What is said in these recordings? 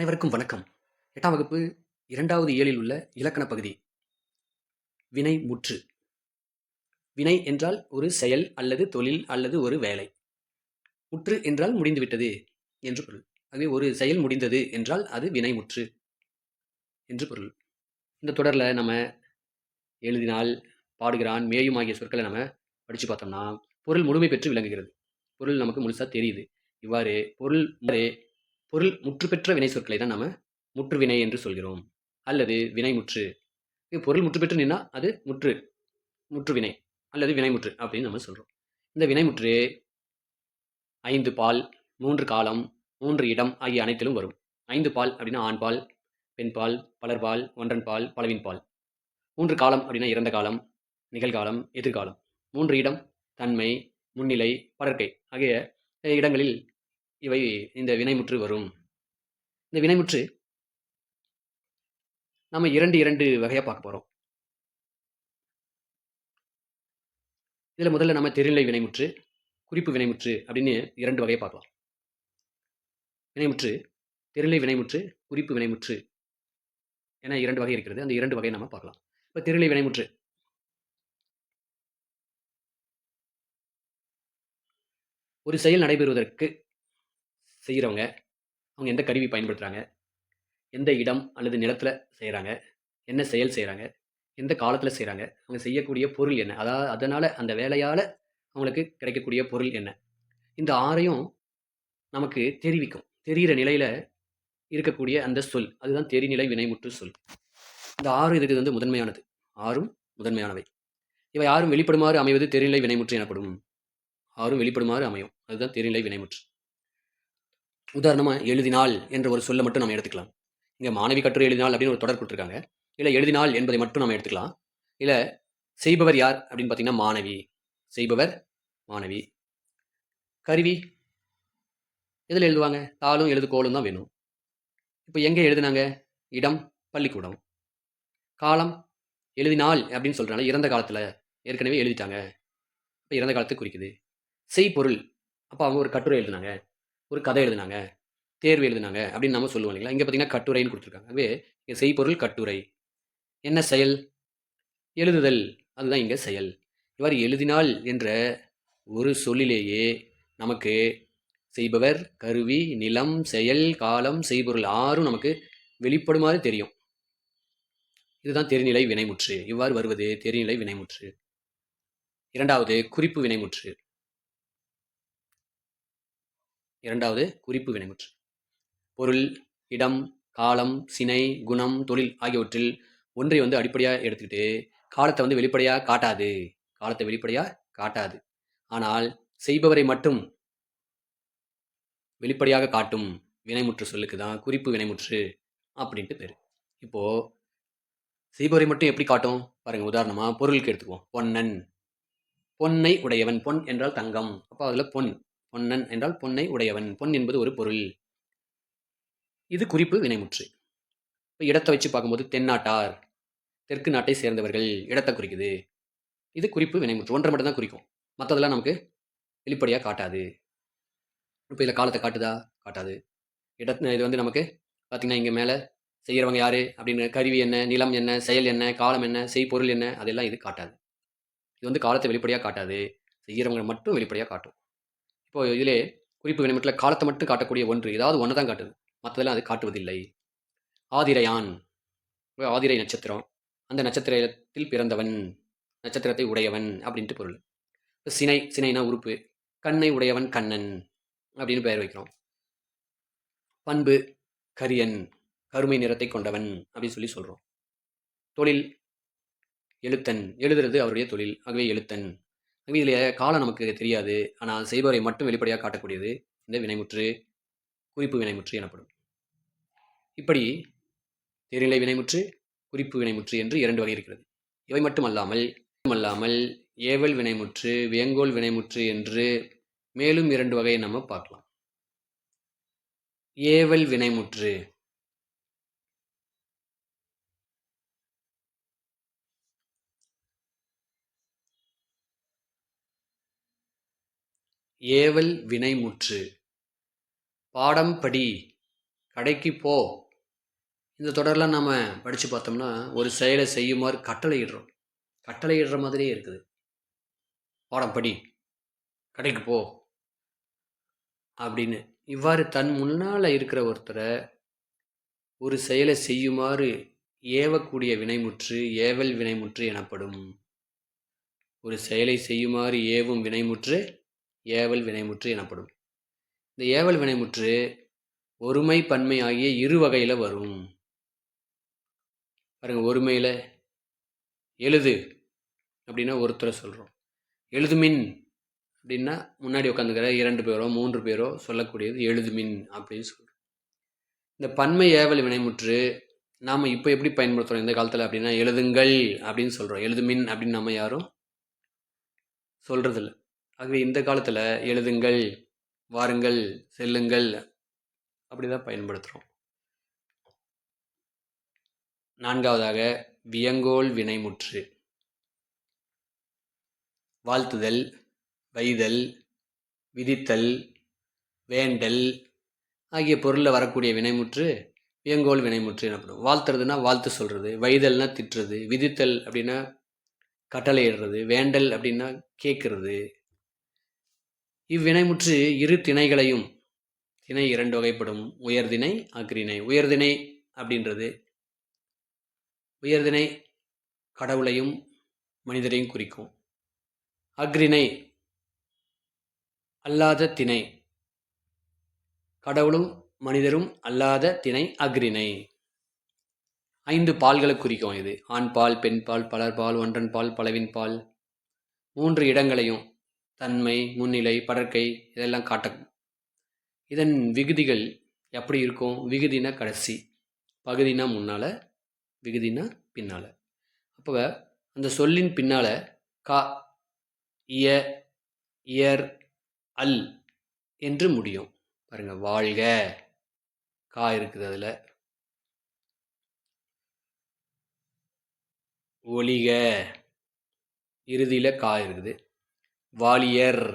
அனைவருக்கும் வணக்கம். 8ஆம் வகுப்பு 2வது இயலில் உள்ள இலக்கண பகுதி வினை முற்று. வினை என்றால் ஒரு செயல் அல்லது தொழில் அல்லது ஒரு வேலை. முற்று என்றால் முடிந்துவிட்டது என்று பொருள். ஆகவே ஒரு செயல் முடிந்தது என்றால் அது வினை முற்று என்று பொருள். இந்த தொடர்ல நம்ம எழுதினால், பாடுகிறான், மேயும் ஆகிய சொற்களை நம்ம படிச்சு பார்த்தோம்னா, பொருள் முழுமை பெற்று விளங்குகிறது. பொருள் நமக்கு முழுசா தெரியுது. இவ்வாறு பொருள் முற்று பெற்ற வினை சொற்களை தான் நம்ம முற்று வினை என்று சொல்கிறோம். அல்லது வினை முற்று. பொருள் முற்று பெற்று நின்னா அது முற்று வினை அல்லது வினைமுற்று அப்படின்னு நம்ம சொல்றோம். இந்த வினைமுற்று 5 பால், 3 காலம், 3 இடம் ஆகிய அனைத்திலும் வரும். 5 பால் அப்படின்னா ஆண்பால், பெண்பால், பலர்பால், ஒன்றன்பால், பலவின்பால். 3 காலம் அப்படின்னா இறந்த காலம், நிகழ்காலம், எதிர்காலம். 3 இடம் தன்மை, முன்னிலை, படர்க்கை ஆகிய இடங்களில் இவை இந்த வினைமுற்று வரும். இந்த வினைமுற்று நம்ம இரண்டு வகையா பார்க்க போறோம். இதுல முதல்ல நம்ம தெரிநிலை வினைமுற்று, குறிப்பு வினைமுற்று அப்படின்னு 2 வகையை பார்க்கலாம். வினைமுற்று, தெரிநிலை வினைமுற்று, குறிப்பு வினைமுற்று என 2 வகை இருக்கிறது. அந்த 2 வகையை நம்ம பார்க்கலாம். இப்ப தெரிநிலை வினைமுற்று. ஒரு செயல் நடைபெறுவதற்கு செய்கிறவங்க, அவங்க எந்த கருவி பயன்படுத்துறாங்க, எந்த இடம் அல்லது நிலத்துல செய்றாங்க, என்ன செயல் செய்றாங்க, எந்த காலத்துல செய்றாங்க, அவங்க செய்யக்கூடிய பொருள் என்ன, அதனால அந்த வேலையால அவங்களுக்கு கிடைக்கக்கூடிய பொருள் என்ன, இந்த 6யும் நமக்கு தெரிவிக்கும். தெரிகிற நிலையில இருக்கக்கூடிய அந்த சொல், அதுதான் தெரிநிலை வினைமுற்று சொல். இந்த 6 இதுக்கு வந்து முதன்மையானது. 6ம் முதன்மையானவை. இவை 6ம் வெளிப்படுமாறு அமைவது தெரிநிலை வினைமுற்று எனப்படும். 6ம் வெளிப்படுமாறு அமையும். அதுதான் தெரிநிலை வினைமுற்று. உதாரணமா எழுதினாள் என்ற ஒரு சொல்லை மட்டும் நம்ம எடுத்துக்கலாம். இங்க மாணவி கட்டுரை எழுதினாள் அப்படின்னு ஒரு தொடர் கொடுத்துருக்காங்க. இல்ல எழுதினாள் என்பதை மட்டும் நம்ம எடுத்துக்கலாம். இல்ல செய்பவர் யார் அப்படின்னு பார்த்தீங்கன்னா மாணவி. செய்பவர் மாணவி. கருவி எதில் எழுதுவாங்க? தாளும் எழுதுகோலும் தான் வேணும். இப்போ எங்க எழுதுனாங்க? இடம் பள்ளிக்கூடம். காலம் எழுதினாள் அப்படின்னு சொல்றாங்க. இறந்த காலத்துல ஏற்கனவே எழுதிட்டாங்க. இப்போ இறந்த காலத்தை குறிக்குது. செய்பொருள் அப்போ அவங்க ஒரு கட்டுரை எழுதுனாங்க, ஒரு கதை எழுதுனாங்க, தேர்வு எழுதுனாங்க அப்படின்னு நம்ம சொல்லுவோம் இல்லைங்களா? இங்கே பார்த்தீங்கன்னா கட்டுரைன்னு கொடுத்துருக்காங்க. ஆகவே இங்கே செய்பொருள் கட்டுரை. என்ன செயல்? எழுதுதல். அதுதான் இங்கே செயல். இவ்வாறு எழுதினாள் என்ற ஒரு சொல்லிலேயே நமக்கு செய்பவர், கருவி, நிலம், செயல், காலம், செய்பொருள் 6ம் நமக்கு வெளிப்படுமாறு தெரியும். இதுதான் தெரிநிலை வினைமுற்று. இவ்வாறு வருவது தெரிநிலை வினைமுற்று. இரண்டாவது குறிப்பு வினைமுற்று. பொருள், இடம், காலம், சினை, குணம், தொழில் ஆகியவற்றில் ஒன்றை வந்து அடிப்படையாக எடுத்துக்கிட்டு காலத்தை வந்து வெளிப்படையாக காட்டாது. ஆனால் செய்பவரை மட்டும் வெளிப்படையாக காட்டும் வினைமுற்று சொல்லுக்கு தான் குறிப்பு வினைமுற்று அப்படின்ட்டு பேரு. இப்போ செய்பவரை மட்டும் எப்படி காட்டும் பாருங்க. உதாரணமா பொருளுக்கு எடுத்துக்குவோம். பொன்னன், பொன்னை உடையவன். பொன் என்றால் தங்கம். அப்போ அதுல பொன்னன் என்றால் பொன்னை உடையவன். பொன் என்பது ஒரு பொருள். இது குறிப்பு வினைமுற்று. இப்போ இடத்தை வச்சு பார்க்கும்போது தென்னாட்டார், தெற்கு நாட்டை சேர்ந்தவர்கள் இடத்தை குறிக்குது. இது குறிப்பு வினைமுற்று. ஒன்றை மட்டும் தான் குறிக்கும். மற்றதெல்லாம் நமக்கு வெளிப்படையாக காட்டாது. இப்போ இதில் காலத்தை காட்டுதா? காட்டாது. இது வந்து நமக்கு பார்த்தீங்கன்னா இங்கே மேலே செய்கிறவங்க யாரு அப்படின்னு கருவி என்ன, நிலம் என்ன, செயல் என்ன, காலம் என்ன, செய்பொருள் என்ன, அதெல்லாம் இது காட்டாது. இது வந்து காலத்தை வெளிப்படையாக காட்டாது. செய்கிறவங்க மட்டும் வெளிப்படையாக காட்டும். இப்போ இதிலே குறிப்பு வினைமுற்றில் காலத்தை மட்டும் காட்டக்கூடிய ஒன்று, ஏதாவது ஒன்று தான் காட்டுது. மற்றதெல்லாம் அது காட்டுவதில்லை. ஆதிரையான், ஆதிரை நட்சத்திரம், அந்த நட்சத்திரத்தில் பிறந்தவன், நட்சத்திரத்தை உடையவன் அப்படின்ட்டு பொருள். சினைனா உறுப்பு. கண்ணை உடையவன் கண்ணன் அப்படின்னு பெயர் வைக்கிறோம். பண்பு கரியன், கருமை நிறத்தை கொண்டவன் அப்படின்னு சொல்லி சொல்றோம். தொழில் எழுத்தன், எழுதுறது அவருடைய தொழில். ஆகவே எழுத்தன். இதில் காலம் நமக்கு தெரியாது. ஆனால் செய்பவரை மட்டும் வெளிப்படையாக காட்டக்கூடியது இந்த வினைமுற்று, குறிப்பு வினைமுற்று எனப்படும். இப்படி தெரிநிலை வினைமுற்று, குறிப்பு வினைமுற்று என்று 2 வகை இருக்கிறது. இவை மட்டுமல்லாமல் ஏவல் வினைமுற்று, வியங்கோல் வினைமுற்று என்று மேலும் 2 வகையை நம்ம பார்க்கலாம். ஏவல் வினைமுற்று. ஏவல் வினைமுற்று. பாடம் படி கடைக்கு போ. இந்த தொடர்லாம் நம்ம படித்து பார்த்தோம்னா ஒரு செயலை செய்யுமாறு கட்டளையிடுறோம். கட்டளையிடுற மாதிரியே இருக்குது. பாடம் படி, கடைக்கு போ அப்படின்னு. இவ்வாறு தன் முன்னால் இருக்கிற ஒருத்தரை ஒரு செயலை செய்யுமாறு ஏவக்கூடிய வினைமுற்று ஏவல் வினைமுற்று எனப்படும். ஒரு செயலை செய்யுமாறு ஏவும் வினைமுற்று ஏவல் வினைமுற்று எனப்படும். இந்த ஏவல் வினைமுற்று ஒருமை பன்மை ஆகிய இரு வகையில் வரும். பாருங்க, ஒருமையில் எழுது அப்படின்னா ஒருத்தரை சொல்கிறோம். எழுதுமின் அப்படின்னா முன்னாடி உட்காந்துக்கிற 2 பேரோ 3 பேரோ சொல்லக்கூடியது எழுதுமின் அப்படின்னு சொல்கிறோம். இந்த பன்மை ஏவல் வினைமுற்று நாம் இப்போ எப்படி பயன்படுத்துகிறோம் இந்த காலத்தில் அப்படின்னா எழுதுங்கள் அப்படின்னு சொல்கிறோம். எழுதுமின் அப்படின்னு நம்ம யாரும் சொல்கிறதில்ல. ஆகவே இந்த காலத்தில் எழுதுங்கள், வாருங்கள், செல்லுங்கள் அப்படி தான் பயன்படுத்துகிறோம். 4வதாக வியங்கோள் வினைமுற்று. வாழ்த்துதல், வைதல், விதித்தல், வேண்டல் ஆகிய பொருளில் வரக்கூடிய வினைமுற்று வியங்கோள் வினைமுற்று எனப்படும். வாழ்த்துறதுன்னா வாழ்த்து சொல்கிறது, வைதல்னா திட்டுறது, விதித்தல் அப்படின்னா கட்டளையிடுறது, வேண்டல் அப்படின்னா கேட்கறது. இவ்வினைமுற்று இரு திணைகளையும், திணை 2 வகைப்படும். உயர்திணை, அஃறிணை. உயர்திணை அப்படின்றது உயர்திணை கடவுளையும் மனிதரையும் குறிக்கும். அஃறிணை அல்லாத திணை, கடவுளும் மனிதரும் அல்லாத திணை அஃறிணை. 5 பால்களை குறிக்கும் இது. ஆண் பால், பெண் பால், பலர் பால், ஒன்றன் பால், பலவின் பால். 3 இடங்களையும், தன்மை, முன்னிலை, படர்க்கை இதெல்லாம் காட்டும். இதன் விகுதிகள் எப்படி இருக்கும்? விகுதினா கடைசி, பகுதினா முன்னால், விகுதினா பின்னால். அப்போ அந்த சொல்லின் பின்னால் கா, இய, இயர், அல் என்று முடியும். பாருங்க, வாழ்க கா இருக்குது, அதில் ஒளிக இறுதியில் கா இருக்குது. வாலியர்,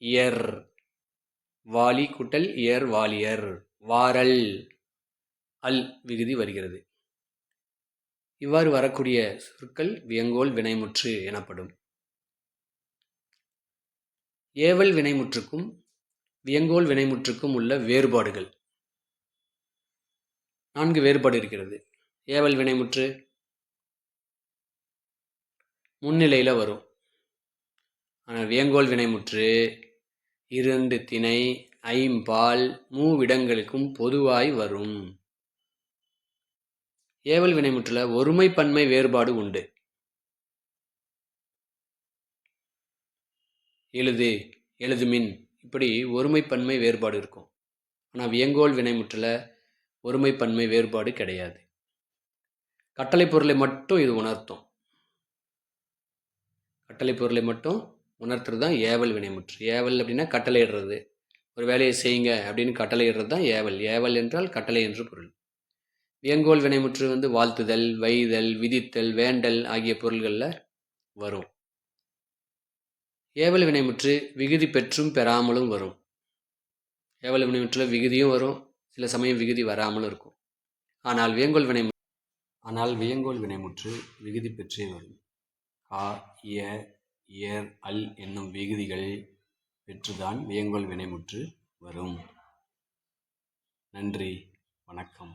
இயர், வாலி குட்டல் இயர் வாலியர். வாரல், அல் விகுதி வருகிறது. இவ்வாறு வரக்கூடிய சொற்கள் வியங்கோள் வினைமுற்று எனப்படும். ஏவல் வினைமுற்றுக்கும் வியங்கோள் வினைமுற்றுக்கும் உள்ள வேறுபாடுகள். 4 வேறுபாடு இருக்கிறது. ஏவல் வினைமுற்று முன்னிலையில் வரும். ஆனால் வியங்கோள் வினைமுற்று 2 திணை, ஐம்பால், மூவிடங்களுக்கும் பொதுவாய் வரும். ஏவல் வினைமுற்றில் ஒருமை பன்மை வேறுபாடு உண்டு. எழுது, எழுதுமின் இப்படி ஒருமை பன்மை வேறுபாடு இருக்கும். ஆனால் வியங்கோள் வினைமுற்றில் ஒருமை பன்மை வேறுபாடு கிடையாது. கட்டளை பொருளை மட்டும் இது உணர்த்தும். கட்டளை பொருளை மட்டும் உணர்த்துறது தான் ஏவல் வினைமுற்று. ஏவல் அப்படின்னா கட்டளையிடுறது. ஒரு வேலையை செய்யுங்க அப்படின்னு கட்டளையிடுறது தான் ஏவல். ஏவல் என்றால் கட்டளை என்று பொருள். வியங்கோள் வினைமுற்று வாழ்த்துதல், வைதல், விதித்தல், வேண்டல் ஆகிய பொருள்களில் வரும். ஏவல் வினைமுற்று விகுதி பெற்றும் பெறாமலும் வரும். ஏவல் வினைமுற்றில் விகுதியும் வரும், சில சமயம் விகுதி வராமலும் இருக்கும். ஆனால் வியங்கோள் வினைமுற்று விகுதி பெற்றே வரும். கா, இய, இயர், அல் என்னும் விகுதிகள் பெற்றுதான் வியங்கோள் வினைமுற்று வரும். நன்றி, வணக்கம்.